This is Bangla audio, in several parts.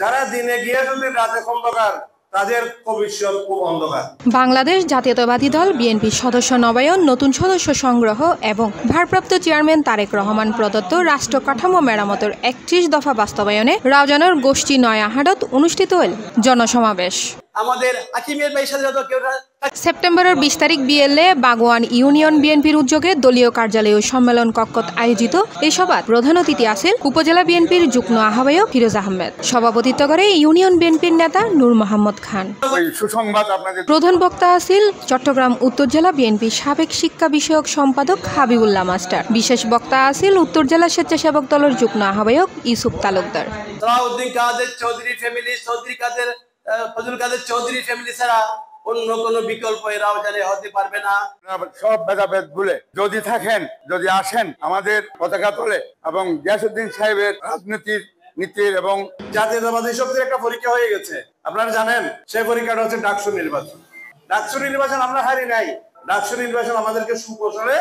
যারা দিনে গিয়ে যদি রাতে অন্ধকার, তাদের ভবিষ্যৎ খুব অন্ধকার। বাংলাদেশ জাতীয়তাবাদী দল বিএনপির সদস্য নবায়ন, নতুন সদস্য সংগ্রহ এবং ভারপ্রাপ্ত চেয়ারম্যান তারেক রহমান প্রদত্ত রাষ্ট্র কাঠামো মেরামতের 31 দফা বাস্তবায়নে রাউজানের গোষ্ঠী নয়াহাটত অনুষ্ঠিত হল জনসমাবেশ। আমাদের হাকিমের সেপ্টেম্বরের 20 তারিখ বিএলএ বাগোয়ান ইউনিয়ন বিএনপির উদ্যোগে দলীয় কার্যালয় ও সম্মেলন কক্ষত আয়োজিত এই সভায় প্রধান অতিথি আছেন উপজেলা বিএনপির যুগ্ম আহ্বায়ক ফিরোজ আহমেদ। সভাপতিত্ব করে ইউনিয়ন বিএনপির নেতা নূর মোহাম্মদ খান। প্রধান বক্তা আছেন চট্টগ্রাম উত্তর জেলা বিএনপির সাবেক শিক্ষা বিষয়ক সম্পাদক হাবিবুল্লাহ মাস্টার। বিশেষ বক্তা আছেন উত্তর জেলা স্বেচ্ছাসেবক দলের যুগ্ম আহ্বায়ক ইউসুফ তালুকদার। ফজল কাদের চৌধুরী ফ্যামিলি ছাড়া অন্য কোনো বিকল্প রাউজানে হতে পারবে না। সব ভেদাভেদ ভুলে যদি থাকেন, যদি আসেন আমাদের পতাকা তোলে এবং গিয়াসউদ্দিন সাহেবের রাজনীতির নীতির এবং জাতীয়তাবাদী শক্তির একটা পরীক্ষা হয়ে গেছে। আপনারা জানেন সেই পরীক্ষাটা হচ্ছে ডাকসু নির্বাচন। ডাকসু নির্বাচন আমরা হারি নাই, ডাকসু নির্বাচন আমাদেরকে সুকৌশলে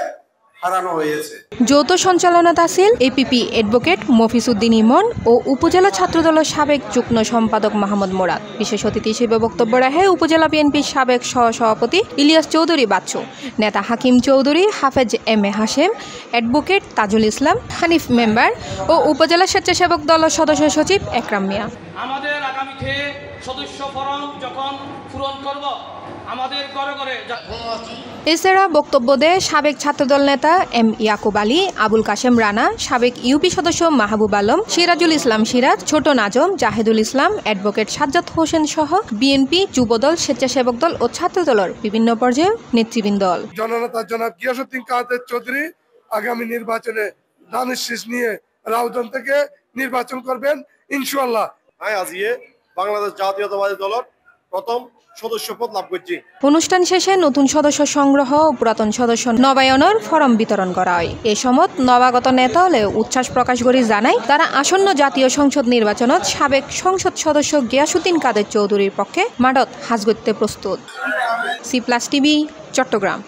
হারানো হয়েছে। যৌথ সঞ্চালনাত আছেন এপিপি অ্যাডভোকেট মফিজউদ্দিন ইমন ও উপজেলা ছাত্রদলের সাবেক যুগ্ম সম্পাদক মাহমুদ মোরাদ। বিশেষ অতিথি হিসেবে বক্তব্য রাখে উপজেলা বিএনপির সাবেক সহসভাপতি ইলিয়াস চৌধুরী বাচ্চু, নেতা হাকিম চৌধুরী, হাফেজ M A Hashem, advocate Tajul Islam Hanif member ও উপজেলা স্বেচ্ছাসেবক দলের সদস্য সচিব একরাম মিয়া। আমাদের আগামীতে সদস্য ফরম যখন পূরণ করব আমাদের ঘরে ঘরে। এছাড়া বক্তব্য দেয় সাবেক ছাত্রদল নেতা এম ইয়াকুব আলী, আবুল কাশেম রানা, সাবেক ইউপি সদস্য মাহবুব আলম, সিরাজুল ইসলাম সিরাজ, ছোট নাজম, জাহেদুল ইসলাম, অ্যাডভোকেট সাজ্জাদ হোসেন সহ বিএনপি, যুবদল, স্বেচ্ছাসেবক দল ও ছাত্রদলের বিভিন্ন পর্যায়ের নেতৃবৃন্দ। জননেতা জনাব গিয়াসউদ্দিন কাদের চৌধুরী আগামী নির্বাচনে ধানের শীষ নিয়ে রাউজান থেকে নির্বাচন করবেন ইনশাআল্লাহ। আজিয়ে বাংলাদেশ জাতীয়তাবাদী দলের প্রথম সদস্য পদ লাভ করছি। অনুষ্ঠান শেষে নতুন সদস্য সংগ্রহ ও পুরাতন সদস্য নবায়নের ফরম বিতরণ করা হয়। এ সময় নবাগত নেতা হলে উচ্ছ্বাস প্রকাশ করে জানায় তারা আসন্ন জাতীয় সংসদ নির্বাচনত সাবেক সংসদ সদস্য গিয়াসউদ্দিন কাদের চৌধুরীর পক্ষে মাঠত হাজ করতে প্রস্তুত। সি+ টিভি, চট্টগ্রাম।